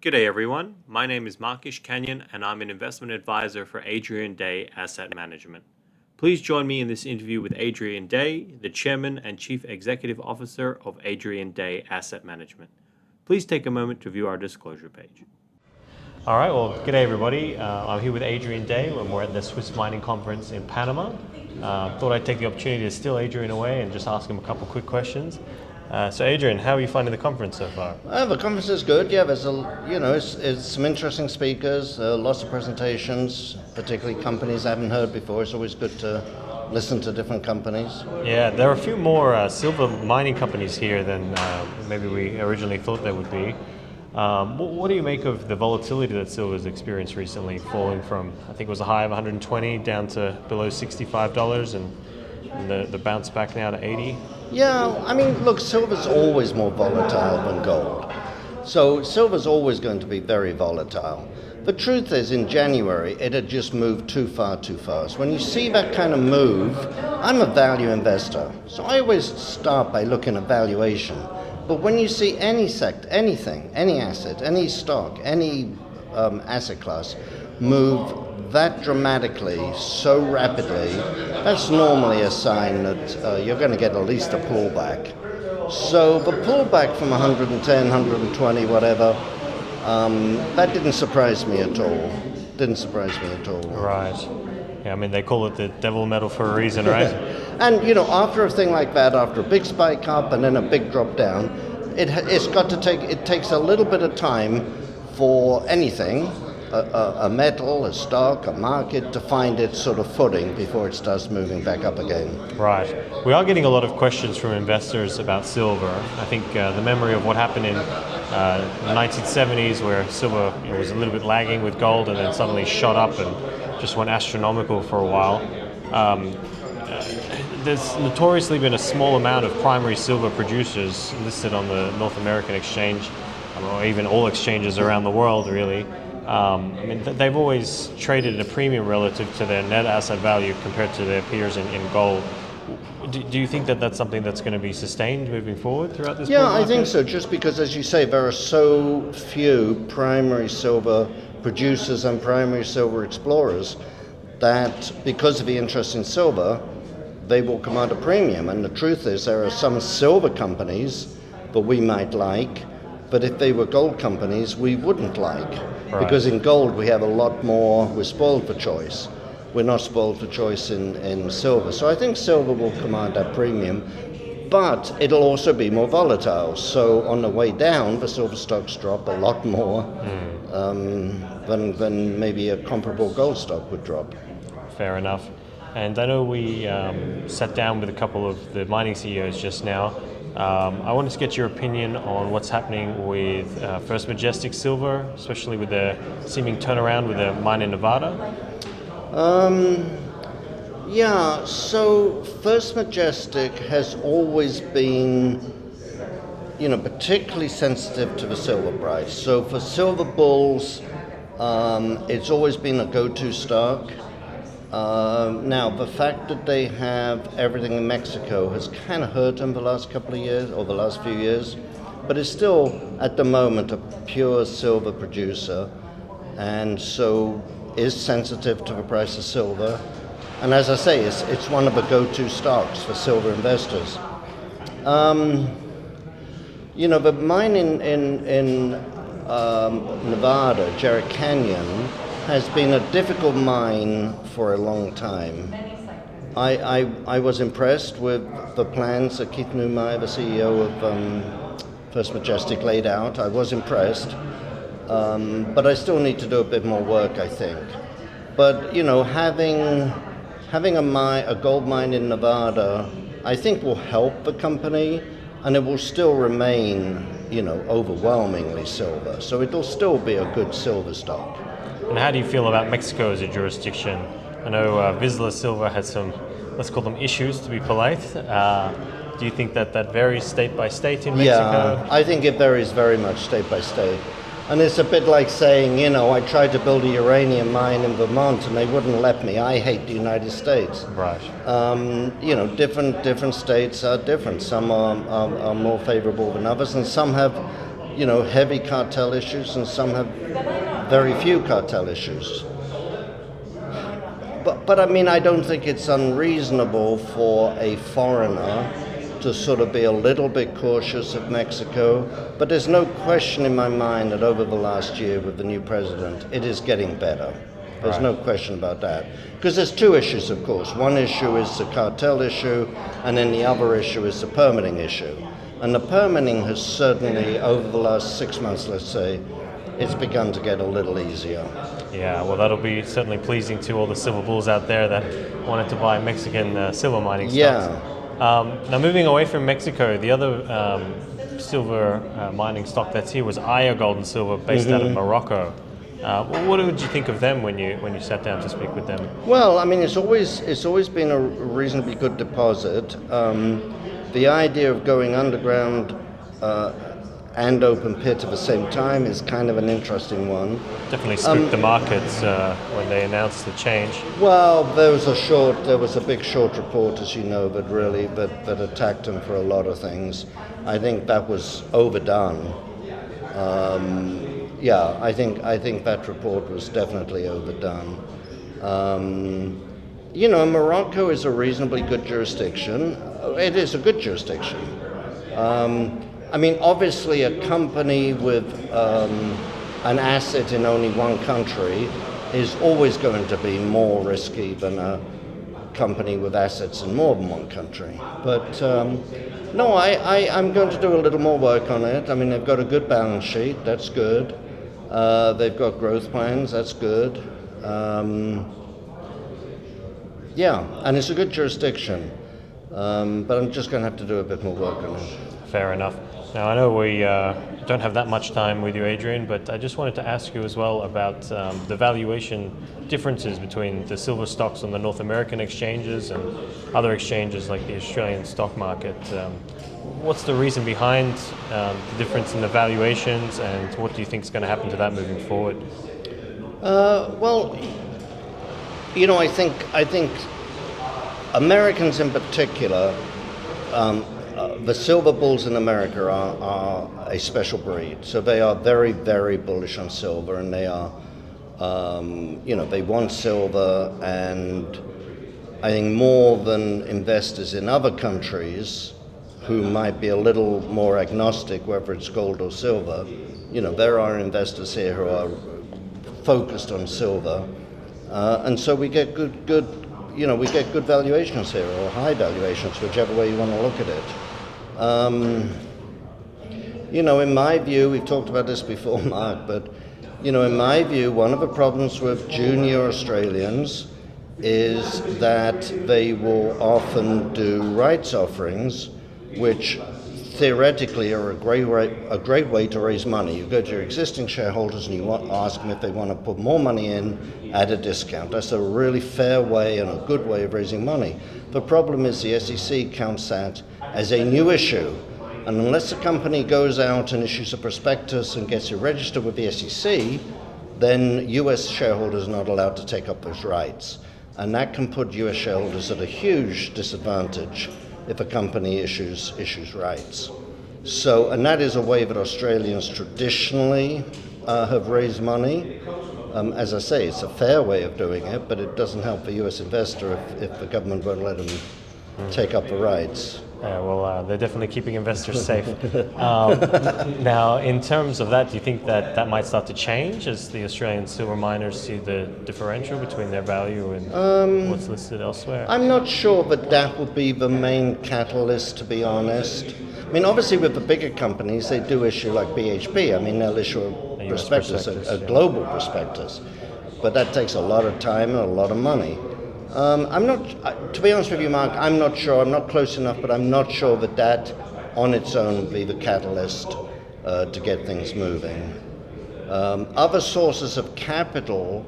G'day everyone, my name is Ishkanian and I'm an investment advisor for Adrian Day Asset Management. Please join me in this interview with Adrian Day, the Chairman and Chief Executive Officer of Adrian Day Asset Management. Please take a moment to view our disclosure page. All right, well, g'day everybody. I'm here with Adrian Day when we're at the Swiss Mining Conference in Panama. Thought I'd take the opportunity to steal Adrian away and just ask him a couple quick questions. So Adrian, how are you finding the conference so far? The conference is good. Yeah, there's it's some interesting speakers, lots of presentations, particularly companies I haven't heard before. It's always good to listen to different companies. Yeah, there are a few more silver mining companies here than maybe we originally thought there would be. What do you make of the volatility that silver's experienced recently, falling from, I think it was a high of 120 down to below $65 and the bounce back now to 80? Yeah, I mean, look, silver's always more volatile than gold. So silver's always going to be very volatile. The truth is, in January, it had just moved too far too fast. When you see that kind of move, I'm a value investor, so I always start by looking at valuation. But when you see any sector, anything, any asset, any stock, any asset class move that dramatically, so rapidly, that's normally a sign that you're going to get at least a pullback. So the pullback from 110, 120, whatever, that didn't surprise me at all. Right. Yeah, I mean, they call it the devil metal for a reason, right? And, after a thing like that, after a big spike up and then a big drop down, it takes a little bit of time for anything, a metal, a stock, a market, to find its sort of footing before it starts moving back up again. Right. We are getting a lot of questions from investors about silver. I think the memory of what happened in the 1970s, where silver was a little bit lagging with gold and then suddenly shot up and just went astronomical for a while. There's notoriously been a small amount of primary silver producers listed on the North American exchange, or even all exchanges around the world, really. I mean, they've always traded at a premium relative to their net asset value compared to their peers in gold. Do you think that that's something that's going to be sustained moving forward throughout this? Yeah, I think so, just because, as you say, there are so few primary silver producers and primary silver explorers that because of the interest in silver, they will command a premium. And the truth is, there are some silver companies that we might like, but if they were gold companies, we wouldn't like. Right. Because in gold, we have a lot more, we're spoiled for choice. We're not spoiled for choice in silver. So I think silver will command that premium, but it'll also be more volatile. So on the way down, the silver stocks drop a lot more than maybe a comparable gold stock would drop. Fair enough. And I know we sat down with a couple of the mining CEOs just now. I wanted to get your opinion on what's happening with First Majestic Silver, especially with the seeming turnaround with the mine in Nevada. So First Majestic has always been, particularly sensitive to the silver price. So for silver bulls, it's always been a go-to stock. Now, the fact that they have everything in Mexico has kind of hurt them the last couple of years, or the last few years, but it's still, at the moment, a pure silver producer, and so is sensitive to the price of silver. And as I say, it's one of the go-to stocks for silver investors. The mine in Nevada, Ishkanian, has been a difficult mine for a long time. I was impressed with the plans that Keith Newmeyer, the CEO of First Majestic, laid out. I was impressed, but I still need to do a bit more work, I think. But having a gold mine in Nevada, I think will help the company, and it will still remain, overwhelmingly silver. So it'll still be a good silver stock. And how do you feel about Mexico as a jurisdiction? I know Vizsla Silver had some, let's call them issues, to be polite. Do you think that varies state by state in Mexico? Yeah, I think it varies very much state by state. And it's a bit like saying, I tried to build a uranium mine in Vermont and they wouldn't let me. I hate the United States. Right. Different states are different. Some are more favorable than others, and some have heavy cartel issues, and some have very few cartel issues. But I mean, I don't think it's unreasonable for a foreigner to sort of be a little bit cautious of Mexico. But there's no question in my mind that over the last year with the new president, it is getting better. There's no question about that. Because there's two issues, of course. One issue is the cartel issue, and then the other issue is the permitting issue. And the permitting has certainly, over the last 6 months, let's say, it's begun to get a little easier. Yeah, well, that'll be certainly pleasing to all the silver bulls out there that wanted to buy Mexican silver mining stocks. Yeah. Now, moving away from Mexico, the other silver mining stock that's here was Aya Gold and Silver, based out of Morocco. What did you think of them when you sat down to speak with them? Well, I mean, it's always been a reasonably good deposit. The idea of going underground and open pit at the same time is kind of an interesting one. Definitely spooked the markets when they announced the change. Well, there was a big short report, as you know, that attacked them for a lot of things. I think that was overdone. I think that report was definitely overdone. Morocco is a reasonably good jurisdiction. It is a good jurisdiction. I mean, obviously, a company with an asset in only one country is always going to be more risky than a company with assets in more than one country. But no, I'm going to do a little more work on it. I mean, they've got a good balance sheet. That's good. They've got growth plans. That's good. And it's a good jurisdiction. But I'm just going to have to do a bit more work on it. Fair enough. Now, I know we don't have that much time with you, Adrian, but I just wanted to ask you as well about the valuation differences between the silver stocks on the North American exchanges and other exchanges like the Australian stock market. What's the reason behind the difference in the valuations, and what do you think is going to happen to that moving forward? I think Americans in particular, the silver bulls in America are a special breed. So they are very, very bullish on silver, and they are, they want silver, and I think more than investors in other countries who might be a little more agnostic whether it's gold or silver, there are investors here who are focused on silver, and so we get good valuations here, or high valuations, whichever way you want to look at it. In my view, we've talked about this before, Mark, but in my view, one of the problems with junior Australians is that they will often do rights offerings, which theoretically are a great way to raise money. You go to your existing shareholders and you ask them if they want to put more money in at a discount. That's a really fair way and a good way of raising money. The problem is the SEC counts that as a new issue. And unless a company goes out and issues a prospectus and gets it registered with the SEC, then US shareholders are not allowed to take up those rights. And that can put US shareholders at a huge disadvantage if a company issues rights. So, and that is a way that Australians traditionally have raised money. As I say, it's a fair way of doing it, but it doesn't help the US investor if the government won't let them take up the rights. They're definitely keeping investors safe. Now, in terms of that, do you think that might start to change as the Australian silver miners see the differential between their value and what's listed elsewhere? I'm not sure that would be the main catalyst, to be honest. I mean, obviously with the bigger companies, they do issue like BHP. I mean, they'll issue a prospectus, a global prospectus. But that takes a lot of time and a lot of money. To be honest with you, Mark, I'm not sure. I'm not close enough, but I'm not sure that on its own would be the catalyst to get things moving. Other sources of capital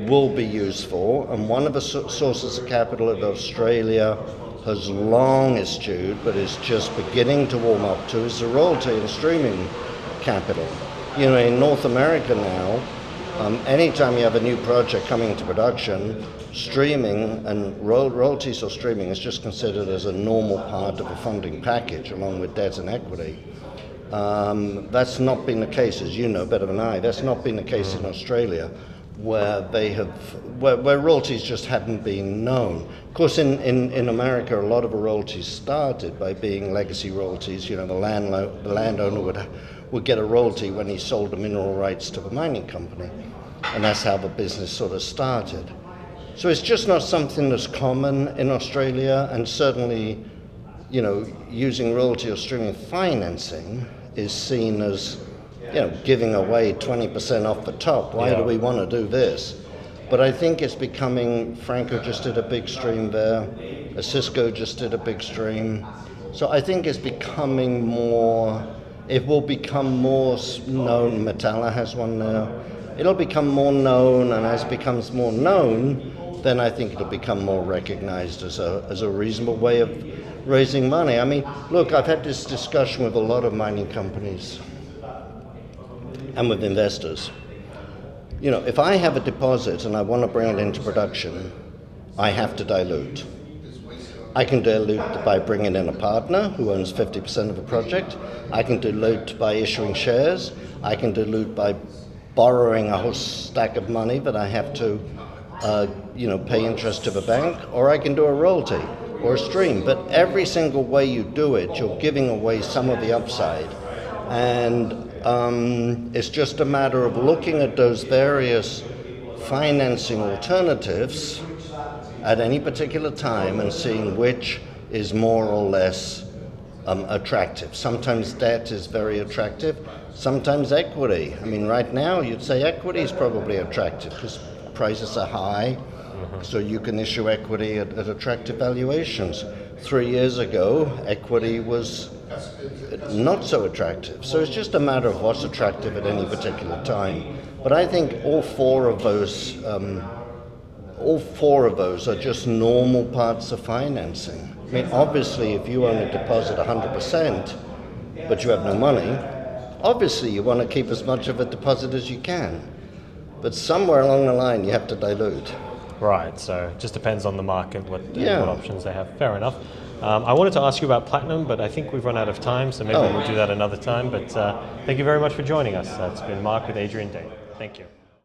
will be useful, and one of the sources of capital that Australia has long eschewed, but is just beginning to warm up to, is the royalty and streaming capital. In North America now, anytime you have a new project coming into production, streaming and royalties or streaming is just considered as a normal part of a funding package along with debt and equity. That's not been the case, as you know better than I. That's not been the case in Australia, where where royalties just hadn't been known. Of course, in America, a lot of the royalties started by being legacy royalties. You know, the landowner would get a royalty when he sold the mineral rights to the mining company, and that's how the business sort of started. So it's just not something that's common in Australia, and certainly, you know, using royalty or streaming financing is seen as, you know, giving away 20% off the top. Why do we want to do this? But I think it's becoming, Franco just did a big stream there, Cisco just did a big stream. So I think it's becoming more, it will become more known. Metalla has one now. It'll become more known, and as it becomes more known, then I think it'll become more recognized as a reasonable way of raising money. I mean, look, I've had this discussion with a lot of mining companies and with investors. You know, if I have a deposit and I want to bring it into production, I have to dilute. I can dilute by bringing in a partner who owns 50% of a project. I can dilute by issuing shares. I can dilute by borrowing a whole stack of money that I have to pay interest to the bank, or I can do a royalty or a stream. But every single way you do it, you're giving away some of the upside. And it's just a matter of looking at those various financing alternatives at any particular time and seeing which is more or less attractive. Sometimes debt is very attractive, sometimes equity. I mean, right now you'd say equity is probably attractive because prices are high, so you can issue equity at attractive valuations. 3 years ago, equity was not so attractive. So it's just a matter of what's attractive at any particular time. But I think all four of those are just normal parts of financing. I mean, obviously, if you own a deposit 100%, but you have no money, obviously you want to keep as much of a deposit as you can. But somewhere along the line, you have to dilute. Right, so it just depends on the market, what options they have. Fair enough. I wanted to ask you about platinum, but I think we've run out of time, so maybe we'll do that another time. But thank you very much for joining us. It's been Mark with Adrian Day. Thank you.